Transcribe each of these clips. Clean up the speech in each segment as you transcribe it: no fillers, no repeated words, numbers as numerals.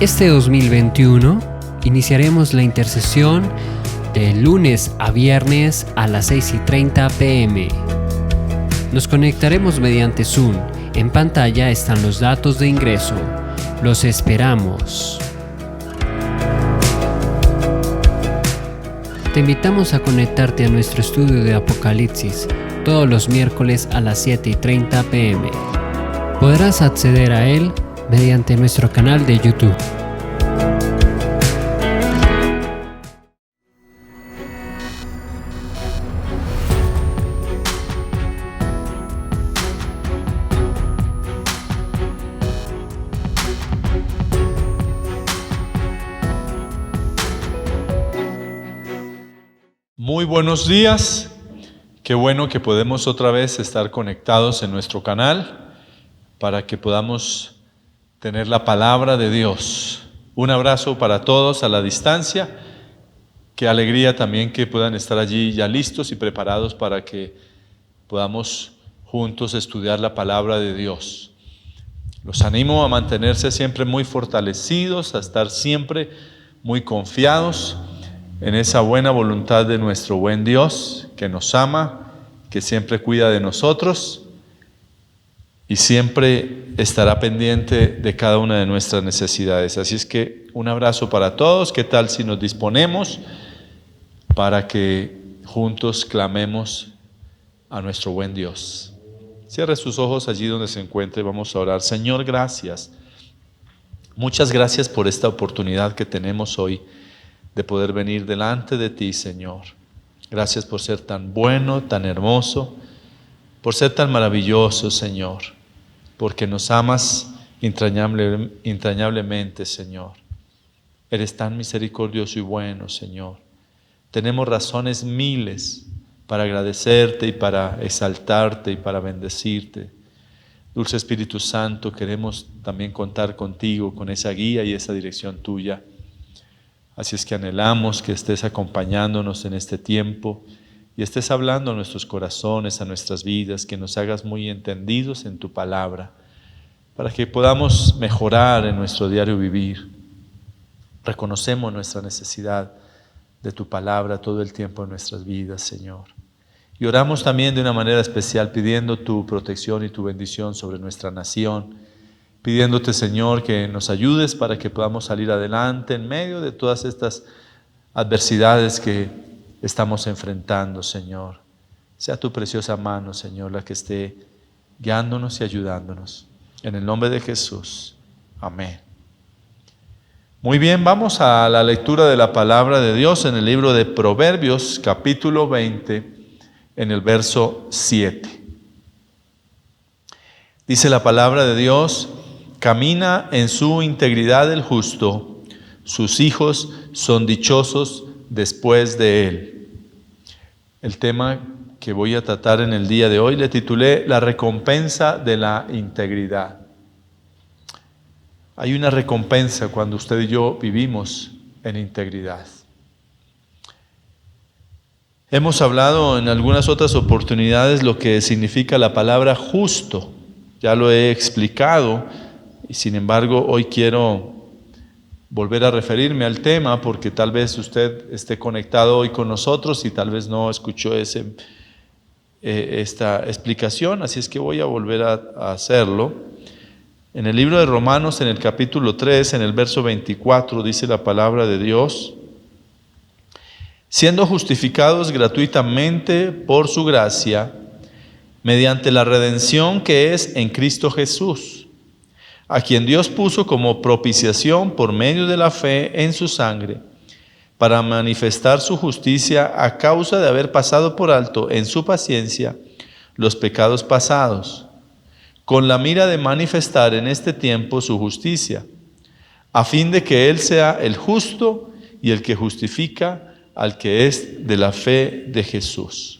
Este 2021 iniciaremos la intercesión de lunes a viernes a las 6:30 p.m. Nos conectaremos mediante Zoom. En pantalla están los datos de ingreso. Los esperamos. Te invitamos a conectarte a nuestro estudio de Apocalipsis todos los miércoles a las 7:30 p.m. Podrás acceder a él mediante nuestro canal de YouTube. Muy buenos días, qué bueno que podemos otra vez estar conectados en nuestro canal para que podamos tener la palabra de Dios. Un abrazo para todos a la distancia, qué alegría también que puedan estar allí ya listos y preparados para que podamos juntos estudiar la palabra de Dios. Los animo a mantenerse siempre muy fortalecidos, a estar siempre muy confiados en esa buena voluntad de nuestro buen Dios, que nos ama, que siempre cuida de nosotros y siempre estará pendiente de cada una de nuestras necesidades. Así es que un abrazo para todos. ¿Qué tal si nos disponemos para que juntos clamemos a nuestro buen Dios? Cierre sus ojos allí donde se encuentre. Vamos a orar. Señor, gracias. Muchas gracias por esta oportunidad que tenemos hoy de poder venir delante de ti, Señor. Gracias por ser tan bueno, tan hermoso, por ser tan maravilloso, Señor, porque nos amas entrañablemente, Señor. Eres tan misericordioso y bueno, Señor. Tenemos razones miles para agradecerte y para exaltarte y para bendecirte. Dulce Espíritu Santo, queremos también contar contigo, con esa guía y esa dirección tuya. Así es que anhelamos que estés acompañándonos en este tiempo y estés hablando a nuestros corazones, a nuestras vidas, que nos hagas muy entendidos en tu palabra, para que podamos mejorar en nuestro diario vivir. Reconocemos nuestra necesidad de tu palabra todo el tiempo en nuestras vidas, Señor. Y oramos también de una manera especial pidiendo tu protección y tu bendición sobre nuestra nación, pidiéndote, Señor, que nos ayudes para que podamos salir adelante en medio de todas estas adversidades que estamos enfrentando, Señor. Sea tu preciosa mano, Señor, la que esté guiándonos y ayudándonos. En el nombre de Jesús. Amén. Muy bien, vamos a la lectura de la palabra de Dios en el libro de Proverbios, capítulo 20, en el verso 7. Dice la palabra de Dios: camina en su integridad el justo, sus hijos son dichosos después de él. El tema que voy a tratar en el día de hoy le titulé La recompensa de la integridad. Hay una recompensa cuando usted y yo vivimos en integridad. Hemos hablado en algunas otras oportunidades lo que significa la palabra justo. Ya lo he explicado. Y sin embargo, hoy quiero volver a referirme al tema porque tal vez usted esté conectado hoy con nosotros y tal vez no escuchó esta explicación, así es que voy a volver a hacerlo. En el libro de Romanos, en el capítulo 3, en el verso 24, dice la palabra de Dios: siendo justificados gratuitamente por su gracia, mediante la redención que es en Cristo Jesús, a quien Dios puso como propiciación por medio de la fe en su sangre, para manifestar su justicia a causa de haber pasado por alto en su paciencia los pecados pasados, con la mira de manifestar en este tiempo su justicia, a fin de que Él sea el justo y el que justifica al que es de la fe de Jesús.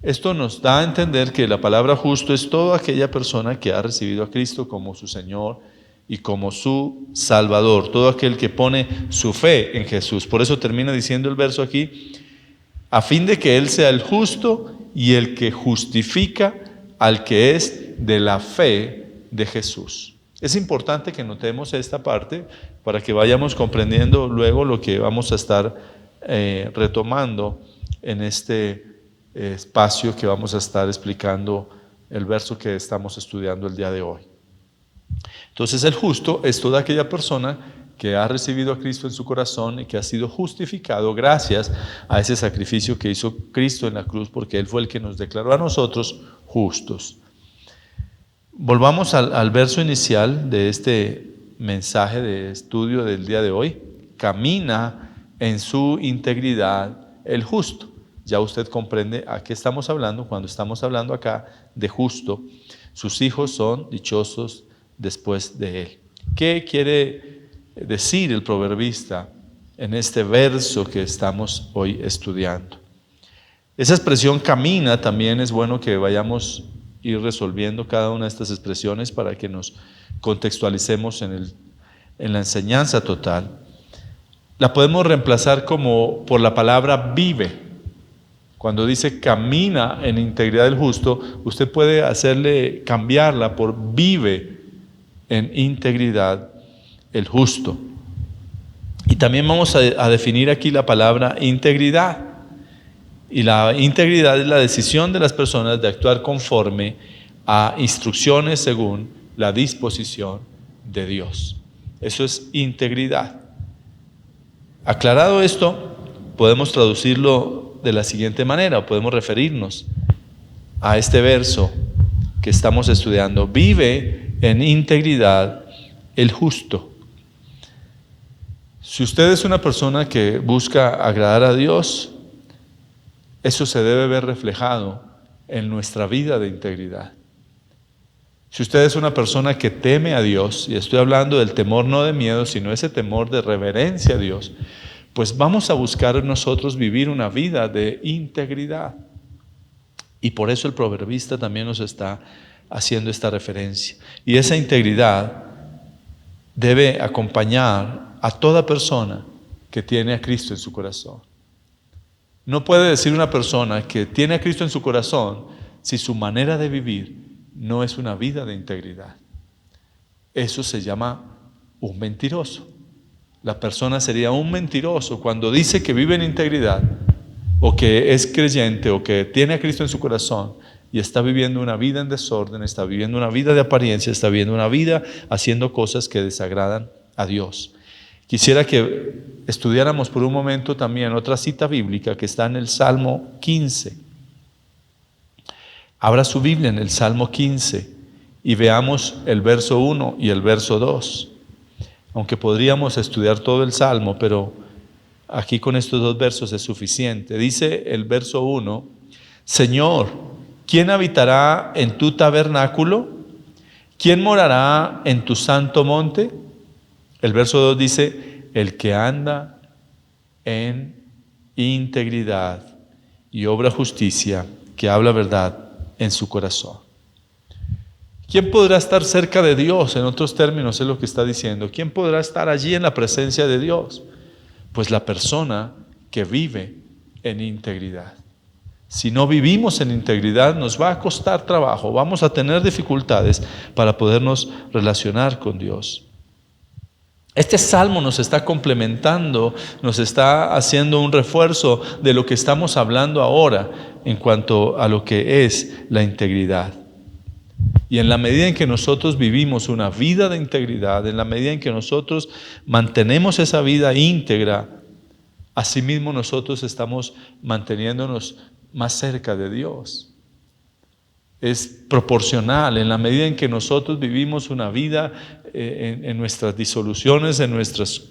Esto nos da a entender que la palabra justo es toda aquella persona que ha recibido a Cristo como su Señor y como su Salvador, todo aquel que pone su fe en Jesús. Por eso termina diciendo el verso aquí: a fin de que Él sea el justo y el que justifica al que es de la fe de Jesús. Es importante que notemos esta parte para que vayamos comprendiendo luego lo que vamos a estar retomando en este espacio que vamos a estar explicando el verso que estamos estudiando el día de hoy. Entonces el justo es toda aquella persona que ha recibido a Cristo en su corazón y que ha sido justificado gracias a ese sacrificio que hizo Cristo en la cruz, porque Él fue el que nos declaró a nosotros justos. Volvamos al verso inicial de este mensaje de estudio del día de hoy. Camina en su integridad el justo. Ya usted comprende a qué estamos hablando cuando estamos hablando acá de justo. Sus hijos son dichosos después de él. ¿Qué quiere decir el proverbista en este verso que estamos hoy estudiando? Esa expresión camina también es bueno que vayamos ir resolviendo cada una de estas expresiones para que nos contextualicemos en la enseñanza total. La podemos reemplazar por la palabra vive. Cuando dice camina en integridad del justo, usted puede cambiarla por vive en integridad el justo. Y también vamos a definir aquí la palabra integridad. Y la integridad es la decisión de las personas de actuar conforme a instrucciones según la disposición de Dios. Eso es integridad. Aclarado esto, podemos traducirlo de la siguiente manera, o podemos referirnos a este verso que estamos estudiando. Vive en integridad el justo. Si usted es una persona que busca agradar a Dios, eso se debe ver reflejado en nuestra vida de integridad. Si usted es una persona que teme a Dios, y estoy hablando del temor no de miedo, sino ese temor de reverencia a Dios, pues vamos a buscar nosotros vivir una vida de integridad. Y por eso el proverbista también nos está haciendo esta referencia. Y esa integridad debe acompañar a toda persona que tiene a Cristo en su corazón. No puede decir una persona que tiene a Cristo en su corazón si su manera de vivir no es una vida de integridad. Eso se llama un mentiroso. La persona sería un mentiroso cuando dice que vive en integridad, o que es creyente, o que tiene a Cristo en su corazón y está viviendo una vida en desorden, está viviendo una vida de apariencia, está viviendo una vida haciendo cosas que desagradan a Dios. Quisiera que estudiáramos por un momento también otra cita bíblica que está en el Salmo 15. Abra su Biblia en el Salmo 15 y veamos el verso 1 y el verso 2. Aunque podríamos estudiar todo el Salmo, pero aquí con estos dos versos es suficiente. Dice el verso 1, Señor, ¿quién habitará en tu tabernáculo? ¿Quién morará en tu santo monte? El verso 2 dice, el que anda en integridad y obra justicia, que habla verdad en su corazón. ¿Quién podrá estar cerca de Dios? En otros términos es lo que está diciendo. ¿Quién podrá estar allí en la presencia de Dios? Pues la persona que vive en integridad. Si no vivimos en integridad, nos va a costar trabajo, vamos a tener dificultades para podernos relacionar con Dios. Este salmo nos está complementando, nos está haciendo un refuerzo de lo que estamos hablando ahora en cuanto a lo que es la integridad. Y en la medida en que nosotros vivimos una vida de integridad, en la medida en que nosotros mantenemos esa vida íntegra, asimismo nosotros estamos manteniéndonos más cerca de Dios. Es proporcional en la medida en que nosotros vivimos una vida en nuestras disoluciones, en nuestras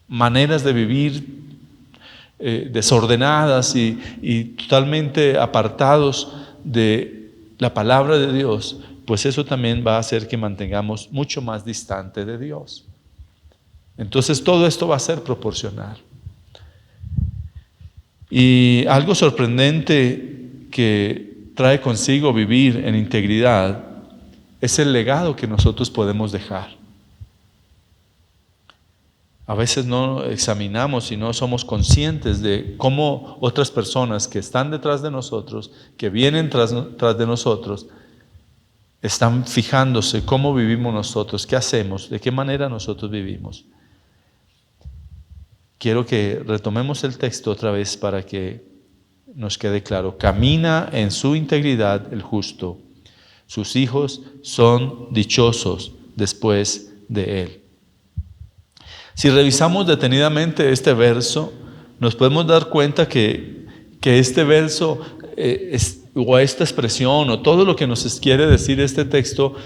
maneras de vivir desordenadas y totalmente apartados de la palabra de Dios, pues eso también va a hacer que mantengamos mucho más distante de Dios. Entonces todo esto va a ser proporcional. Y algo sorprendente que trae consigo vivir en integridad es el legado que nosotros podemos dejar. A veces no examinamos y no somos conscientes de cómo otras personas que están detrás de nosotros, que vienen tras de nosotros, están fijándose cómo vivimos nosotros, qué hacemos, de qué manera nosotros vivimos. Quiero que retomemos el texto otra vez para que nos quede claro. Camina en su integridad el justo. Sus hijos son dichosos después de él. Si revisamos detenidamente este verso, nos podemos dar cuenta que este verso o esta expresión o todo lo que nos quiere decir este texto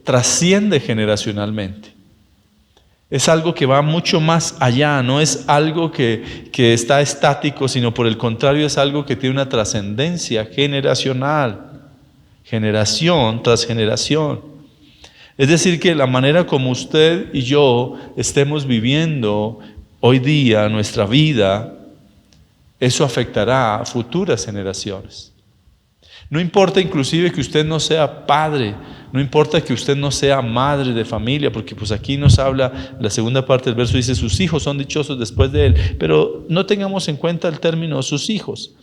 trasciende generacionalmente. Es algo que va mucho más allá, no es algo que está estático, sino por el contrario es algo que tiene una trascendencia generacional, generación tras generación. Es decir, que la manera como usted y yo estemos viviendo hoy día nuestra vida, eso afectará a futuras generaciones. No importa inclusive que usted no sea padre, no importa que usted no sea madre de familia, porque pues aquí nos habla, la segunda parte del verso dice, sus hijos son dichosos después de él, pero no tengamos en cuenta el término sus hijos.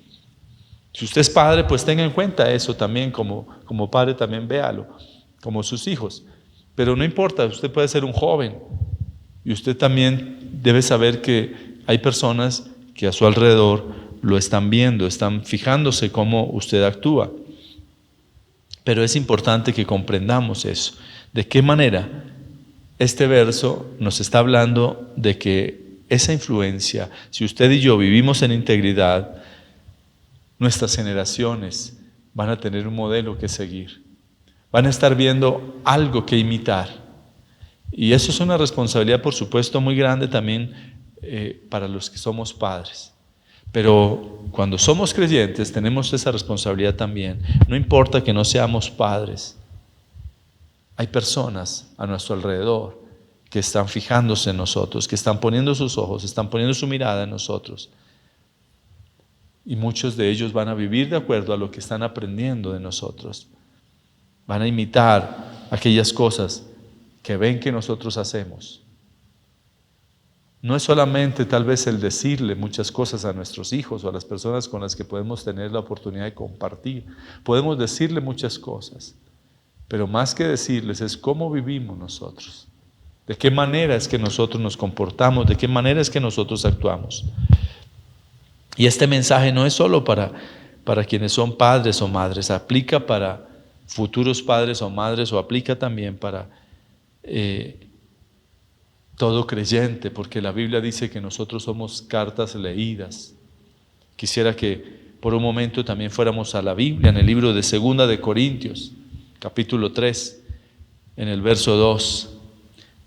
Si usted es padre, pues tenga en cuenta eso también, como padre también véalo, como sus hijos. Pero no importa, usted puede ser un joven y usted también debe saber que hay personas que a su alrededor lo están viendo, están fijándose cómo usted actúa. Pero es importante que comprendamos eso. ¿De qué manera? Este verso nos está hablando de que esa influencia, si usted y yo vivimos en integridad, nuestras generaciones van a tener un modelo que seguir. Van a estar viendo algo que imitar. Y eso es una responsabilidad, por supuesto, muy grande también para los que somos padres. Pero cuando somos creyentes tenemos esa responsabilidad también. No importa que no seamos padres. Hay personas a nuestro alrededor que están fijándose en nosotros, que están poniendo sus ojos, están poniendo su mirada en nosotros. Y muchos de ellos van a vivir de acuerdo a lo que están aprendiendo de nosotros. Van a imitar aquellas cosas que ven que nosotros hacemos. No es solamente tal vez el decirle muchas cosas a nuestros hijos o a las personas con las que podemos tener la oportunidad de compartir. Podemos decirle muchas cosas, pero más que decirles es cómo vivimos nosotros. De qué manera es que nosotros nos comportamos, de qué manera es que nosotros actuamos. Y este mensaje no es solo para quienes son padres o madres, aplica para futuros padres o madres o aplica también para todo creyente, porque la Biblia dice que nosotros somos cartas leídas. Quisiera que por un momento también fuéramos a la Biblia, en el libro de 2 de Corintios, capítulo 3, en el verso 2,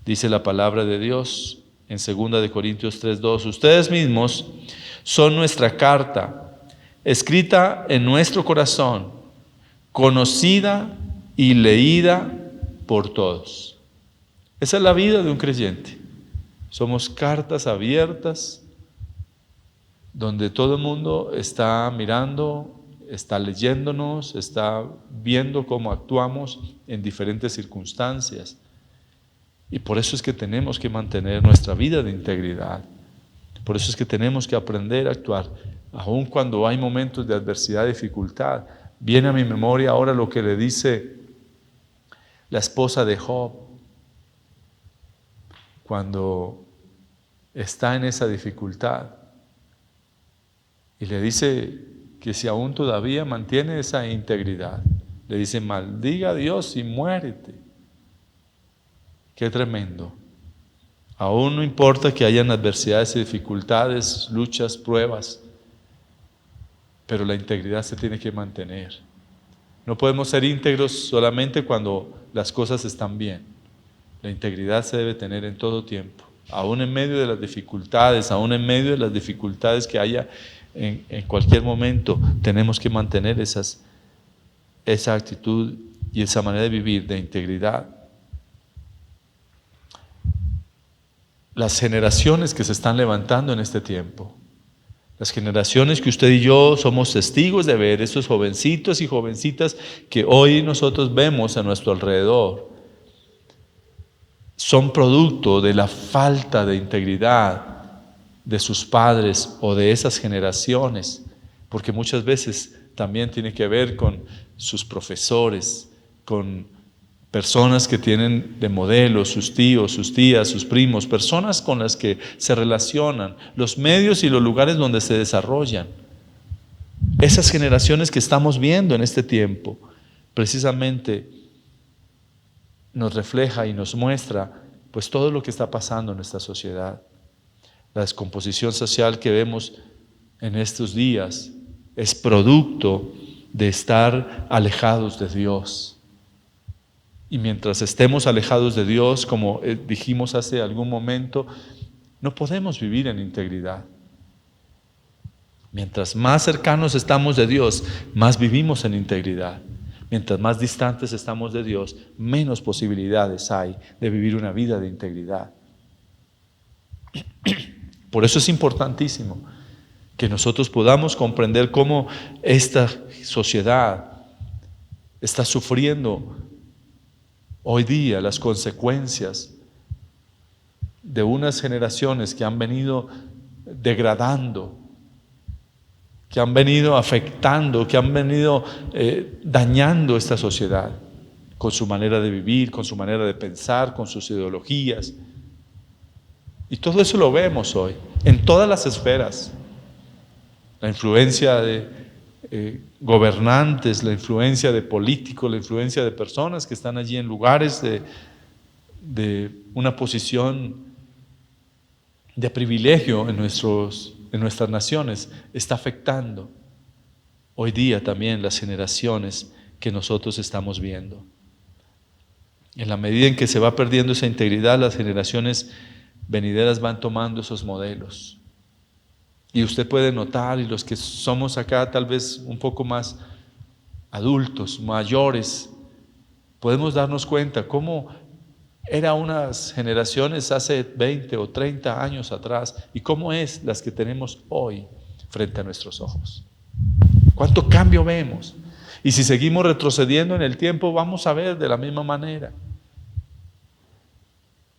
dice la palabra de Dios, en 2 de Corintios 3, 2, ustedes mismos son nuestra carta, escrita en nuestro corazón, conocida y leída por todos. Esa es la vida de un creyente. Somos cartas abiertas donde todo el mundo está mirando, está leyéndonos, está viendo cómo actuamos en diferentes circunstancias. Y por eso es que tenemos que mantener nuestra vida de integridad. Por eso es que tenemos que aprender a actuar, aun cuando hay momentos de adversidad, dificultad. Viene a mi memoria ahora lo que le dice la esposa de Job, cuando está en esa dificultad. Y le dice que si aún todavía mantiene esa integridad, le dice, maldiga a Dios y muérete. Qué tremendo. Aún no importa que hayan adversidades y dificultades, luchas, pruebas, pero la integridad se tiene que mantener. No podemos ser íntegros solamente cuando las cosas están bien. La integridad se debe tener en todo tiempo, aún en medio de las dificultades, aún en medio de las dificultades que haya en cualquier momento, tenemos que mantener esa actitud y esa manera de vivir de integridad. Las generaciones que se están levantando en este tiempo, las generaciones que usted y yo somos testigos de ver, esos jovencitos y jovencitas que hoy nosotros vemos a nuestro alrededor, son producto de la falta de integridad de sus padres o de esas generaciones, porque muchas veces también tiene que ver con sus profesores, con personas que tienen de modelo sus tíos, sus tías, sus primos, personas con las que se relacionan, los medios y los lugares donde se desarrollan. Esas generaciones que estamos viendo en este tiempo, precisamente nos refleja y nos muestra pues todo lo que está pasando en nuestra sociedad. La descomposición social que vemos en estos días es producto de estar alejados de Dios. Y mientras estemos alejados de Dios, como dijimos hace algún momento, no podemos vivir en integridad. Mientras más cercanos estamos de Dios, más vivimos en integridad. Mientras más distantes estamos de Dios, menos posibilidades hay de vivir una vida de integridad. Por eso es importantísimo que nosotros podamos comprender cómo esta sociedad está sufriendo hoy día las consecuencias de unas generaciones que han venido degradando, que han venido afectando, que han venido dañando esta sociedad con su manera de vivir, con su manera de pensar, con sus ideologías. Y todo eso lo vemos hoy, en todas las esferas. La influencia de gobernantes, la influencia de políticos, la influencia de personas que están allí en lugares de una posición de privilegio en nuestras naciones, está afectando hoy día también las generaciones que nosotros estamos viendo. En la medida en que se va perdiendo esa integridad, las generaciones venideras van tomando esos modelos. Y usted puede notar, y los que somos acá tal vez un poco más adultos, mayores, podemos darnos cuenta cómo eran unas generaciones hace 20 o 30 años atrás y cómo es las que tenemos hoy frente a nuestros ojos. ¿Cuánto cambio vemos? Y si seguimos retrocediendo en el tiempo, vamos a ver de la misma manera.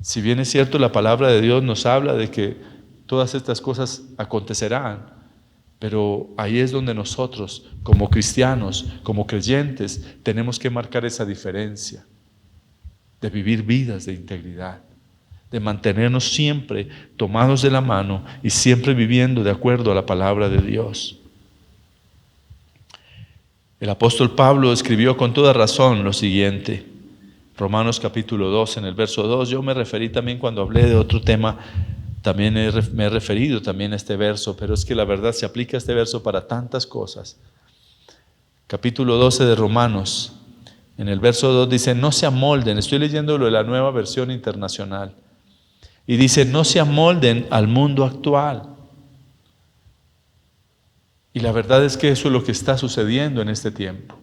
Si bien es cierto, la palabra de Dios nos habla de que todas estas cosas acontecerán, pero ahí es donde nosotros, como cristianos, como creyentes, tenemos que marcar esa diferencia de vivir vidas de integridad, de mantenernos siempre tomados de la mano y siempre viviendo de acuerdo a la palabra de Dios. El apóstol Pablo escribió con toda razón lo siguiente, Romanos capítulo 2, en el verso 2, yo me referí también cuando hablé de otro tema, también me he referido también a este verso, pero es que la verdad se aplica este verso para tantas cosas. Capítulo 12 de Romanos, en el verso 2 dice, no se amolden, estoy leyéndolo de la Nueva Versión Internacional, y dice, no se amolden al mundo actual. Y la verdad es que eso es lo que está sucediendo en este tiempo.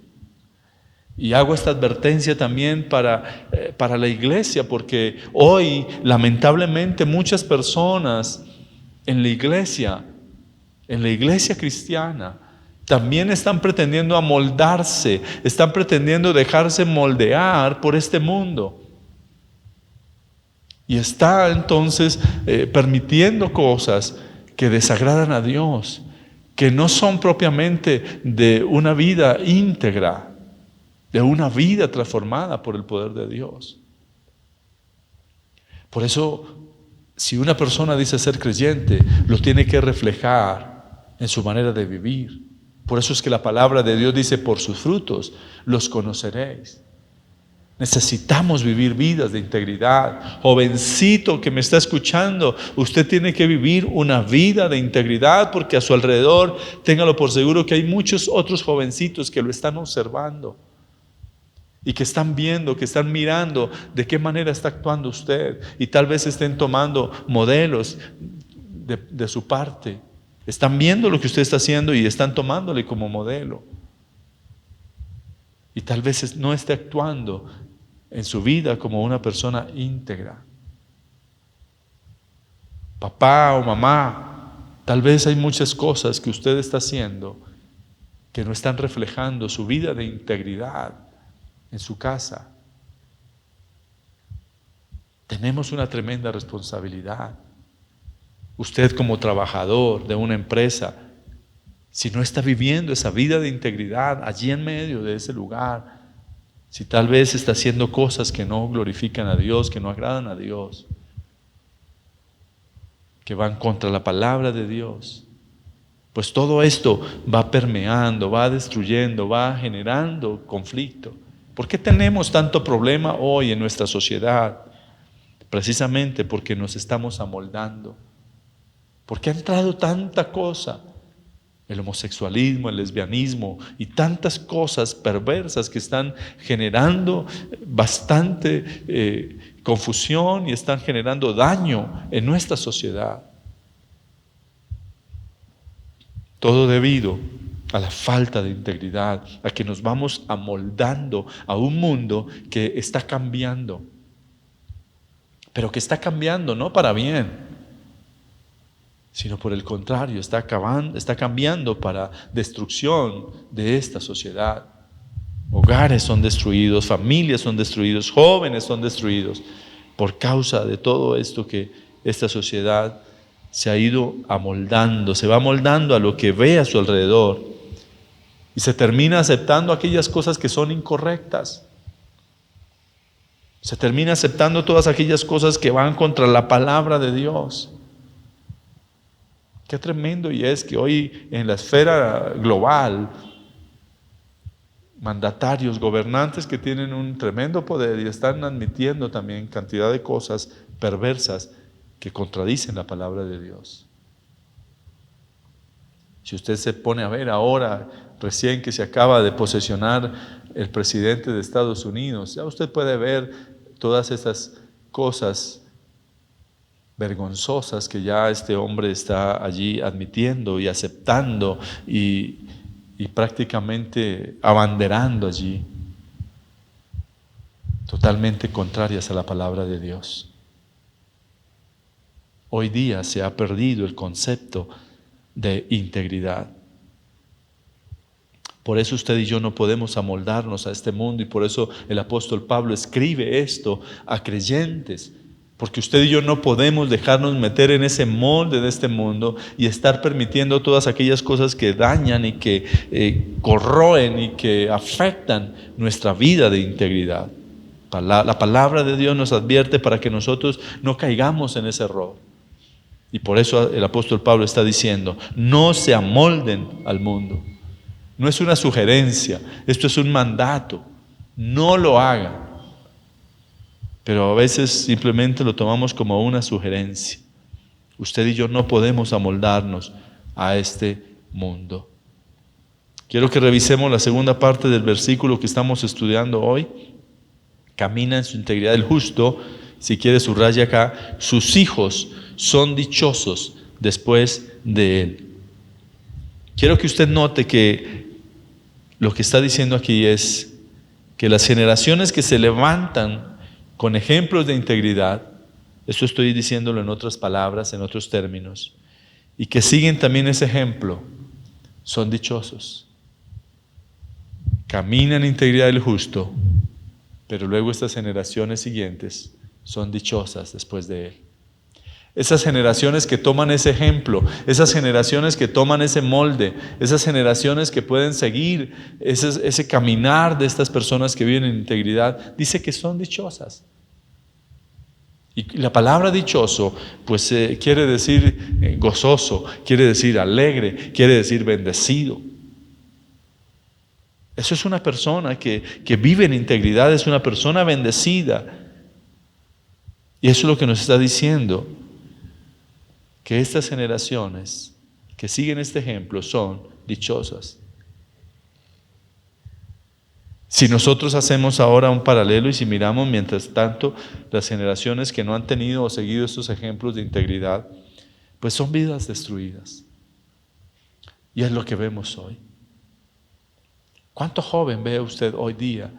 Y hago esta advertencia también para la iglesia, porque hoy, lamentablemente, muchas personas en la iglesia cristiana, también están pretendiendo amoldarse, están pretendiendo dejarse moldear por este mundo. Y está entonces permitiendo cosas que desagradan a Dios, que no son propiamente de una vida íntegra, de una vida transformada por el poder de Dios. Por eso, si una persona dice ser creyente, lo tiene que reflejar en su manera de vivir. Por eso es que la palabra de Dios dice, por sus frutos los conoceréis. Necesitamos vivir vidas de integridad. Jovencito que me está escuchando, usted tiene que vivir una vida de integridad, porque a su alrededor, téngalo por seguro que hay muchos otros jovencitos que lo están observando y que están viendo, que están mirando de qué manera está actuando usted, y tal vez estén tomando modelos de su parte. Están viendo lo que usted está haciendo y están tomándole como modelo. Y tal vez no esté actuando en su vida como una persona íntegra. Papá o mamá, tal vez hay muchas cosas que usted está haciendo que no están reflejando su vida de integridad en su casa. Tenemos una tremenda responsabilidad. Usted como trabajador de una empresa, si no está viviendo esa vida de integridad allí en medio de ese lugar, si tal vez está haciendo cosas que no glorifican a Dios, que no agradan a Dios, que van contra la palabra de Dios, pues todo esto va permeando, va destruyendo, va generando conflicto. ¿Por qué tenemos tanto problema hoy en nuestra sociedad? Precisamente porque nos estamos amoldando. Porque ha entrado tanta cosa, el homosexualismo, el lesbianismo y tantas cosas perversas que están generando bastante confusión y están generando daño en nuestra sociedad. Todo debido a la falta de integridad, a que nos vamos amoldando a un mundo que está cambiando, pero que está cambiando no para bien, sino por el contrario, está cambiando para destrucción de esta sociedad. Hogares son destruidos, familias son destruidos, jóvenes son destruidos por causa de todo esto que esta sociedad se ha ido amoldando, se va amoldando a lo que ve a su alrededor y se termina aceptando aquellas cosas que son incorrectas. Se termina aceptando todas aquellas cosas que van contra la palabra de Dios. Qué tremendo y es que hoy en la esfera global, mandatarios, gobernantes que tienen un tremendo poder y están admitiendo también cantidad de cosas perversas que contradicen la palabra de Dios. Si usted se pone a ver ahora, recién que se acaba de posesionar el presidente de Estados Unidos, ya usted puede ver todas esas cosas vergonzosas que ya este hombre está allí admitiendo y aceptando y prácticamente abanderando allí, totalmente contrarias a la palabra de Dios. Hoy día se ha perdido el concepto de integridad. Por eso usted y yo no podemos amoldarnos a este mundo y por eso el apóstol Pablo escribe esto a creyentes. Porque usted y yo no podemos dejarnos meter en ese molde de este mundo y estar permitiendo todas aquellas cosas que dañan y que corroen y que afectan nuestra vida de integridad. La palabra de Dios nos advierte para que nosotros no caigamos en ese error. Y por eso el apóstol Pablo está diciendo, no se amolden al mundo. No es una sugerencia, esto es un mandato. No lo hagan. Pero a veces simplemente lo tomamos como una sugerencia. Usted y yo no podemos amoldarnos a este mundo. Quiero que revisemos la segunda parte del versículo que estamos estudiando hoy. Camina en su integridad el justo, si quiere subraya acá, sus hijos son dichosos después de él. Quiero que usted note que lo que está diciendo aquí es que las generaciones que se levantan con ejemplos de integridad, esto estoy diciéndolo en otras palabras, en otros términos, y que siguen también ese ejemplo, son dichosos. Caminan en integridad del justo, pero luego estas generaciones siguientes son dichosas después de él. Esas generaciones que toman ese ejemplo, esas generaciones que toman ese molde, esas generaciones que pueden seguir ese caminar de estas personas que viven en integridad, dice que son dichosas. Y la palabra dichoso, pues quiere decir gozoso, quiere decir alegre, quiere decir bendecido. Eso es una persona que vive en integridad, es una persona bendecida. Y eso es lo que nos está diciendo, que estas generaciones que siguen este ejemplo son dichosas. Si nosotros hacemos ahora un paralelo y si miramos mientras tanto las generaciones que no han tenido o seguido estos ejemplos de integridad, pues son vidas destruidas. Y es lo que vemos hoy. ¿Cuánto joven ve usted hoy día?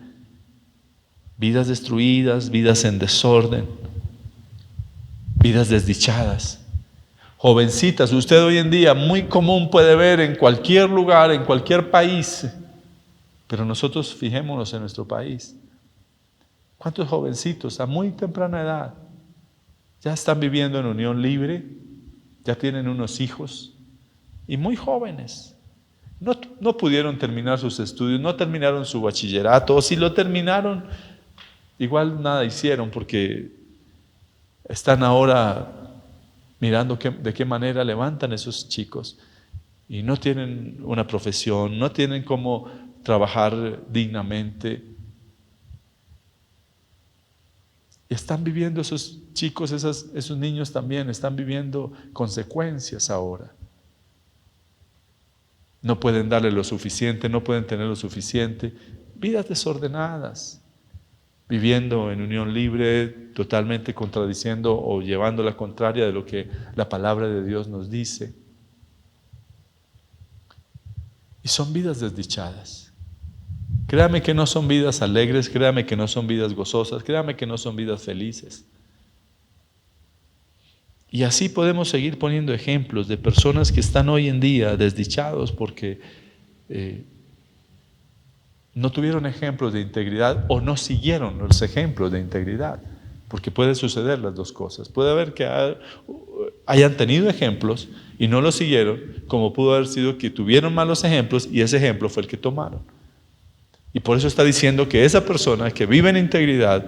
Vidas destruidas, vidas en desorden, vidas desdichadas. Jovencitas, usted hoy en día muy común puede ver en cualquier lugar, en cualquier país, pero nosotros fijémonos en nuestro país. ¿Cuántos jovencitos a muy temprana edad ya están viviendo en unión libre, ya tienen unos hijos y muy jóvenes? no pudieron terminar sus estudios, no terminaron su bachillerato, o si lo terminaron, igual nada hicieron, porque están ahora mirando de qué manera levantan esos chicos y no tienen una profesión, no tienen cómo trabajar dignamente. Y están viviendo esos chicos, esos niños también, están viviendo consecuencias ahora. No pueden darle lo suficiente, no pueden tener lo suficiente. Vidas desordenadas, viviendo en unión libre, totalmente contradiciendo o llevando la contraria de lo que la palabra de Dios nos dice. Y son vidas desdichadas. Créame que no son vidas alegres, créame que no son vidas gozosas, créame que no son vidas felices. Y así podemos seguir poniendo ejemplos de personas que están hoy en día desdichados porque no tuvieron ejemplos de integridad o no siguieron los ejemplos de integridad, porque puede suceder las dos cosas. Puede haber que hayan tenido ejemplos y no los siguieron, como pudo haber sido que tuvieron malos ejemplos y ese ejemplo fue el que tomaron. Y por eso está diciendo que esa persona que vive en integridad,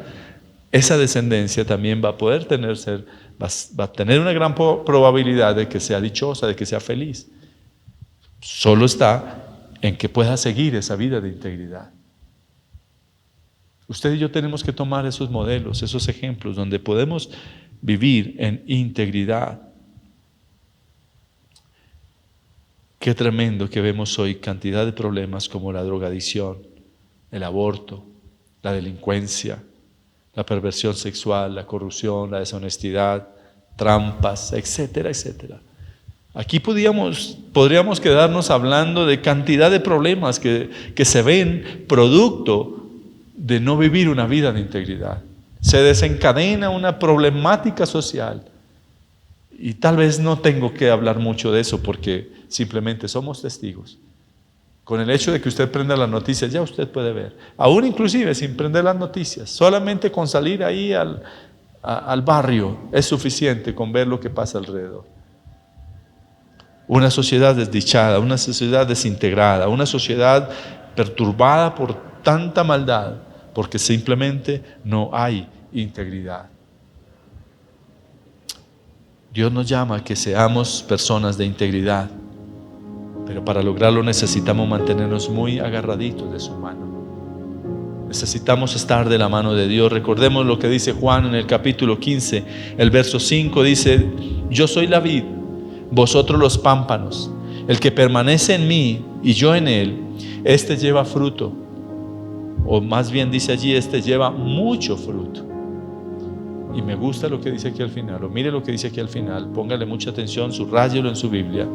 esa descendencia también va a poder va a tener una gran probabilidad de que sea dichosa, de que sea feliz. Solo está en que pueda seguir esa vida de integridad. Usted y yo tenemos que tomar esos modelos, esos ejemplos donde podemos vivir en integridad. Qué tremendo que vemos hoy cantidad de problemas como la drogadicción, el aborto, la delincuencia, la perversión sexual, la corrupción, la deshonestidad, trampas, etcétera, etcétera. Aquí podríamos quedarnos hablando de cantidad de problemas que se ven producto de no vivir una vida de integridad. Se desencadena una problemática social. Y tal vez no tengo que hablar mucho de eso porque simplemente somos testigos. Con el hecho de que usted prenda las noticias, ya usted puede ver. Aún inclusive sin prender las noticias, solamente con salir ahí al barrio es suficiente con ver lo que pasa alrededor. Una sociedad desdichada, una sociedad desintegrada, una sociedad perturbada por tanta maldad, porque simplemente no hay integridad. Dios nos llama a que seamos personas de integridad, pero para lograrlo necesitamos mantenernos muy agarraditos de su mano. Necesitamos estar de la mano de Dios. Recordemos lo que dice Juan en el capítulo 15, el verso 5 dice: yo soy la vid, vosotros los pámpanos. El que permanece en mí y yo en él, este lleva fruto. O más bien dice allí, este lleva mucho fruto. Y me gusta lo que dice aquí al final, o mire lo que dice aquí al final, póngale mucha atención, subráyelo en su Biblia.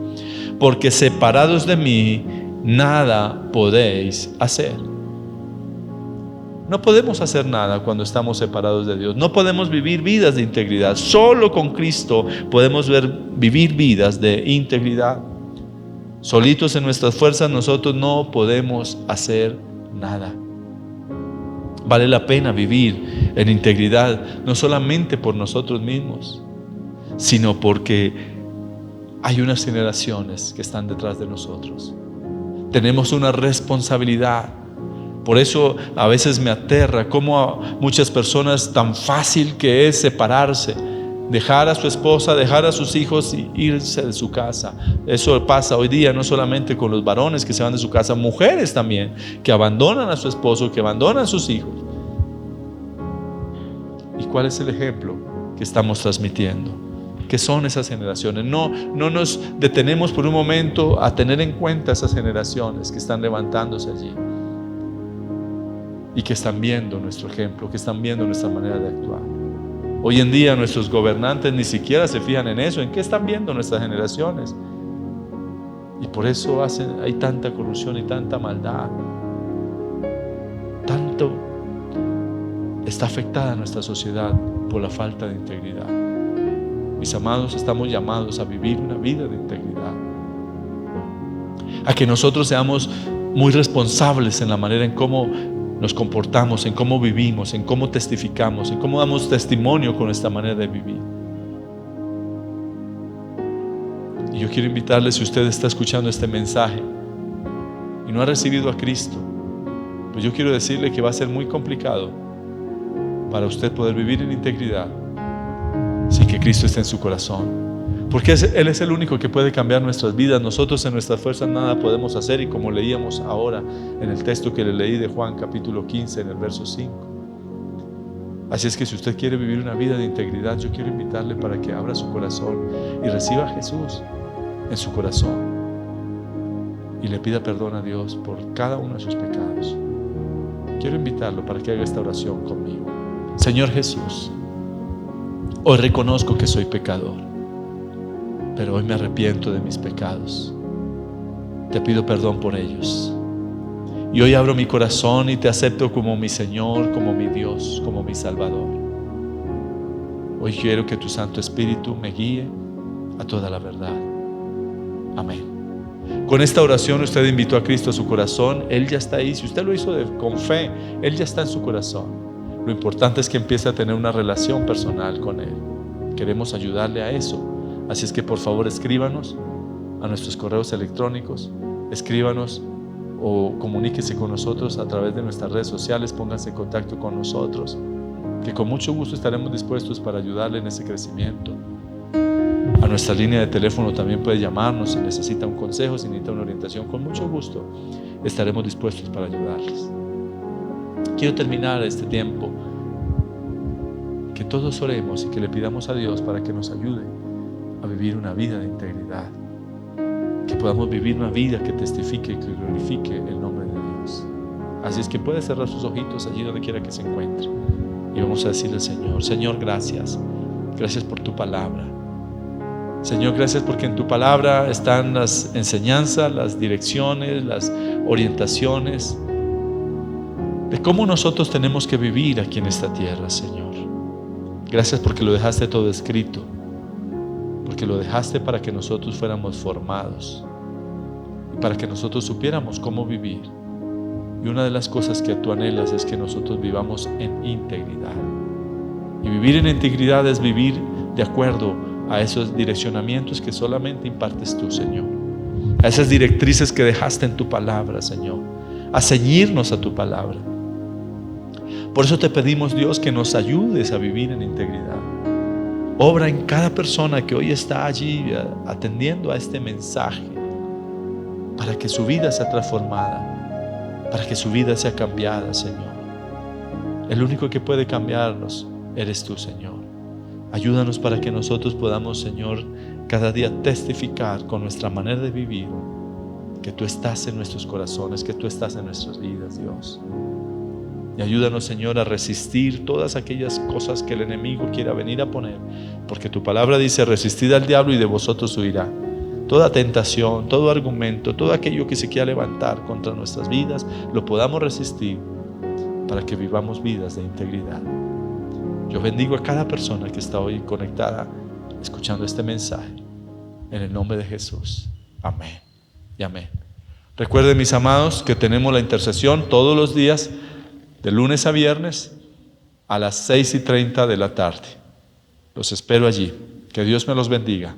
Porque separados de mí, nada podéis hacer. No podemos hacer nada cuando estamos separados de Dios. No podemos vivir vidas de integridad. Solo con Cristo podemos vivir vidas de integridad. Solitos en nuestras fuerzas nosotros no podemos hacer nada. Vale la pena vivir en integridad, no solamente por nosotros mismos, sino porque hay unas generaciones que están detrás de nosotros. Tenemos una responsabilidad. Por eso a veces me aterra cómo a muchas personas tan fácil que es separarse, dejar a su esposa, dejar a sus hijos y irse de su casa. Eso pasa hoy día no solamente con los varones que se van de su casa, mujeres también que abandonan a su esposo, que abandonan a sus hijos. ¿Y cuál es el ejemplo que estamos transmitiendo? ¿Qué son esas generaciones? No nos detenemos por un momento a tener en cuenta esas generaciones que están levantándose allí y que están viendo nuestro ejemplo, que están viendo nuestra manera de actuar. Hoy en día nuestros gobernantes ni siquiera se fijan en eso, en qué están viendo nuestras generaciones. Y por eso hay tanta corrupción y tanta maldad. Tanto está afectada nuestra sociedad por la falta de integridad. Mis amados, estamos llamados a vivir una vida de integridad. A que nosotros seamos muy responsables en la manera en cómo nos comportamos, en cómo vivimos, en cómo testificamos, en cómo damos testimonio con esta manera de vivir. Y yo quiero invitarle, si usted está escuchando este mensaje no ha recibido a Cristo, pues yo quiero decirle que va a ser muy complicado para usted poder vivir en integridad sin que Cristo esté en su corazón. Porque Él es el único que puede cambiar nuestras vidas. Nosotros en nuestras fuerzas nada podemos hacer, y como leíamos ahora en el texto que le leí de Juan capítulo 15 en el verso 5. Así es que si usted quiere vivir una vida de integridad, yo quiero invitarle para que abra su corazón y reciba a Jesús en su corazón y le pida perdón a Dios por cada uno de sus pecados. Quiero invitarlo para que haga esta oración conmigo. Señor Jesús, hoy reconozco que soy pecador, pero hoy me arrepiento de mis pecados. Te pido perdón por ellos. Y hoy abro mi corazón y te acepto como mi Señor, como mi Dios, como mi Salvador. Hoy quiero que tu Santo Espíritu me guíe a toda la verdad. Amén. Con esta oración usted invitó a Cristo a su corazón. Él ya está ahí. Si usted lo hizo con fe, Él ya está en su corazón. Lo importante es que empiece a tener una relación personal con Él. Queremos ayudarle a eso. Así es que por favor escríbanos a nuestros correos electrónicos, escríbanos o comuníquese con nosotros a través de nuestras redes sociales, pónganse en contacto con nosotros, que con mucho gusto estaremos dispuestos para ayudarle en ese crecimiento. A nuestra línea de teléfono también puede llamarnos si necesita un consejo, si necesita una orientación. Con mucho gusto estaremos dispuestos para ayudarles. Quiero terminar este tiempo que todos oremos y que le pidamos a Dios para que nos ayude a vivir una vida de integridad, que podamos vivir una vida que testifique y que glorifique el nombre de Dios. Así es que puede cerrar sus ojitos allí donde quiera que se encuentre y vamos a decirle al Señor: Señor, gracias por tu palabra. Señor, gracias porque en tu palabra están las enseñanzas, las direcciones, las orientaciones de cómo nosotros tenemos que vivir aquí en esta tierra, Señor. Gracias porque lo dejaste todo escrito, porque lo dejaste para que nosotros fuéramos formados y para que nosotros supiéramos cómo vivir. Y una de las cosas que tú anhelas es que nosotros vivamos en integridad. Y vivir en integridad es vivir de acuerdo a esos direccionamientos que solamente impartes tú, Señor, a esas directrices que dejaste en tu palabra, Señor, a ceñirnos a tu palabra. Por eso te pedimos, Dios, que nos ayudes a vivir en integridad. Obra en cada persona que hoy está allí atendiendo a este mensaje, para que su vida sea transformada, para que su vida sea cambiada, Señor. El único que puede cambiarnos eres tú, Señor. Ayúdanos para que nosotros podamos, Señor, cada día testificar con nuestra manera de vivir que tú estás en nuestros corazones, que tú estás en nuestras vidas, Dios. Y ayúdanos, Señor, a resistir todas aquellas cosas que el enemigo quiera venir a poner, porque tu palabra dice: resistid al diablo y de vosotros huirá. Toda tentación, todo argumento, todo aquello que se quiera levantar contra nuestras vidas, lo podamos resistir para que vivamos vidas de integridad. Yo bendigo a cada persona que está hoy conectada, escuchando este mensaje, en el nombre de Jesús. Amén y amén. Recuerden, mis amados, que tenemos la intercesión todos los días, de lunes a viernes, a las 6:30 de la tarde. Los espero allí. Que Dios me los bendiga.